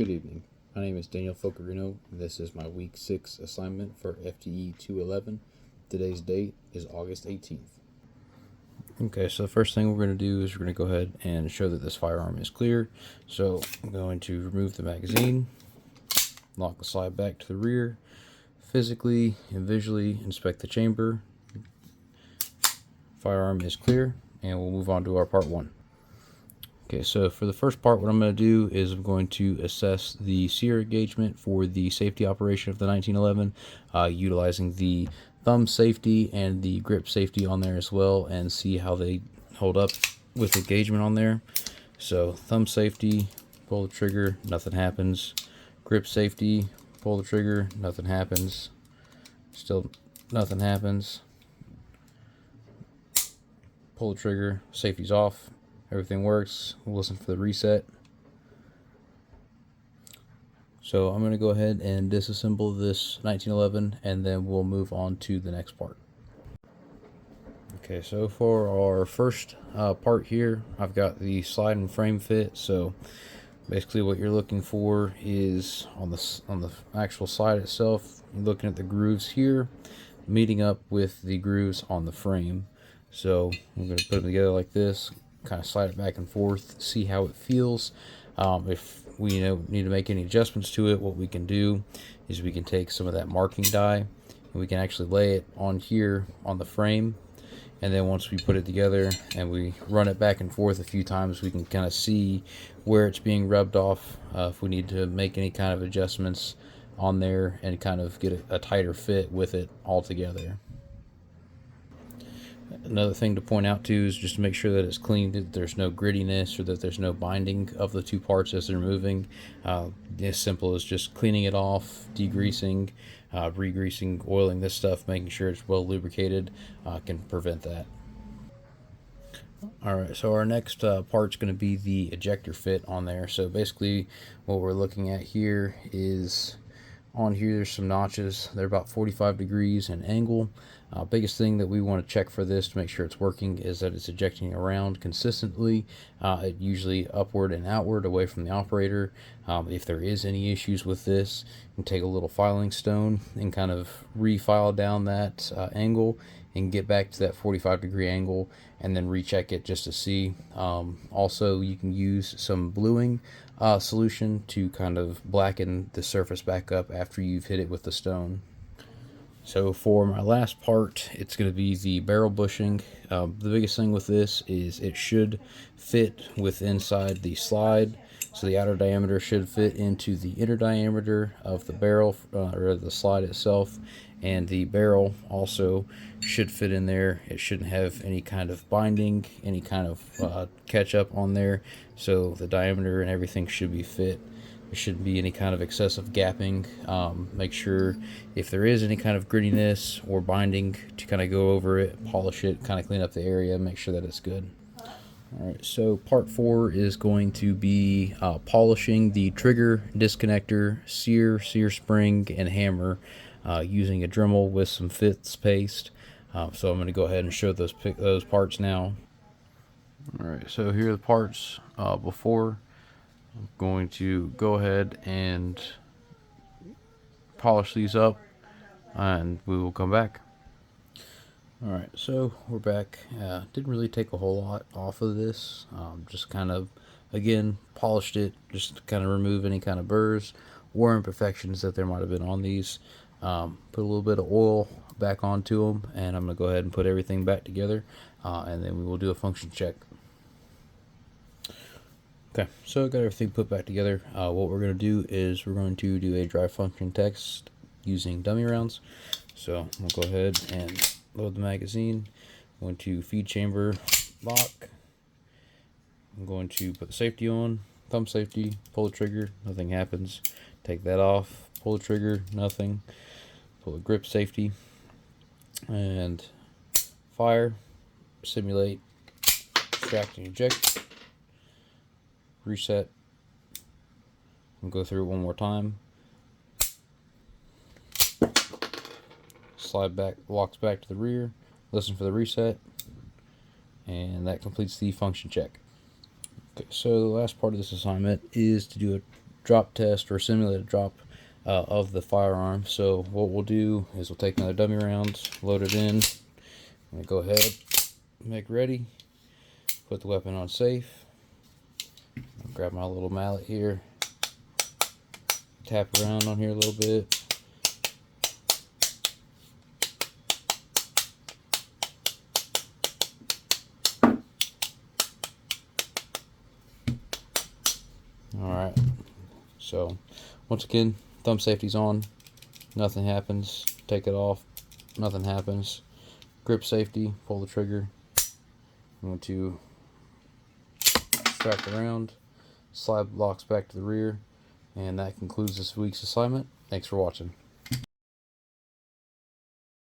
Good evening. My name is Daniel Focarino, and this is my Week 6 assignment for FTE 211. Today's date is August 18th. Okay, so the first thing we're going to do is we're going to go ahead and show that this firearm is clear. So I'm going to remove the magazine, lock the slide back to the rear, physically and visually inspect the chamber. Firearm is clear, and we'll move on to our part 1. Okay, so for the first part, what I'm going to do is I'm going to assess the sear engagement for the safety operation of the 1911, utilizing the thumb safety and the grip safety on there as well, and see how they hold up with engagement on there. So thumb safety, pull the trigger, nothing happens. Grip safety, pull the trigger, nothing happens. Still nothing happens. Pull the trigger, safety's off. Everything works. We'll listen for the reset. So I'm going to go ahead and disassemble this 1911, and then we'll move on to the next part. Okay, so for our first part here, I've got the slide and frame fit. So basically what you're looking for is on the actual slide itself, you're looking at the grooves here, meeting up with the grooves on the frame. So I'm going to put them together like this, kind of slide it back and forth, see how it feels. If we need to make any adjustments to it, what we can do is we can take some of that marking die and we can actually lay it on here on the frame, and then once we put it together and we run it back and forth a few times, we can kind of see where it's being rubbed off, if we need to make any kind of adjustments on there and kind of get a tighter fit with it all together. Another thing to point out too is just to make sure that it's clean, that there's no grittiness or that there's no binding of the two parts as they're moving. As simple as just cleaning it off, degreasing, re-greasing, oiling this stuff, making sure it's well lubricated can prevent that. Alright, so our next part's going to be the ejector fit on there. So basically what we're looking at here is on here there's some notches. They're about 45 degrees in angle. Biggest thing that we want to check for this to make sure it's working is that it's ejecting around consistently, usually upward and outward away from the operator. If there is any issues with this, you can take a little filing stone and kind of refile down that angle and get back to that 45 degree angle and then recheck it just to see. Also, you can use some bluing solution to kind of blacken the surface back up after you've hit it with the stone. So for my last part, it's going to be the barrel bushing. The biggest thing with this is it should fit with inside the slide. So the outer diameter should fit into the inner diameter of the barrel or the slide itself, and the barrel also should fit in there. It shouldn't have any kind of binding, any kind of catch up on there. So the diameter and everything should be fit. There shouldn't be any kind of excessive gapping. Make sure if there is any kind of grittiness or binding to kind of go over it, polish it, kind of clean up the area, make sure that it's good. Alright, so part 4 is going to be polishing the trigger, disconnector, sear spring, and hammer using a Dremel with some fits paste. So I'm going to go ahead and show those parts now. Alright, so here are the parts before. I'm going to go ahead and polish these up and we will come back. Alright, so we're back. Didn't really take a whole lot off of this. Just kind of, again, polished it just to kind of remove any kind of burrs or imperfections that there might have been on these. Put a little bit of oil back onto them, and I'm going to go ahead and put everything back together, and then we will do a function check. Okay, so got everything put back together. What we're going to do is we're going to do a dry function test using dummy rounds. So we'll go ahead and load the magazine. I'm going to feed chamber lock. I'm going to put the safety on, thumb safety, pull the trigger, nothing happens. Take that off, pull the trigger, nothing. Pull the grip safety, and fire, simulate, extract and eject. Reset, and go through it one more time. Slide back, locks back to the rear, listen for the reset, and that completes the function check. Okay, so the last part of this assignment is to do drop test or simulate a drop of the firearm. So what we'll do is we'll take another dummy round, load it in, and go ahead, make ready, put the weapon on safe. I'll grab my little mallet here, tap around on here a little bit. Alright, so once again, thumb safety's on, nothing happens. Take it off, nothing happens. Grip safety, pull the trigger. I'm going to extract around, slide locks back to the rear, and that concludes this week's assignment. Thanks for watching.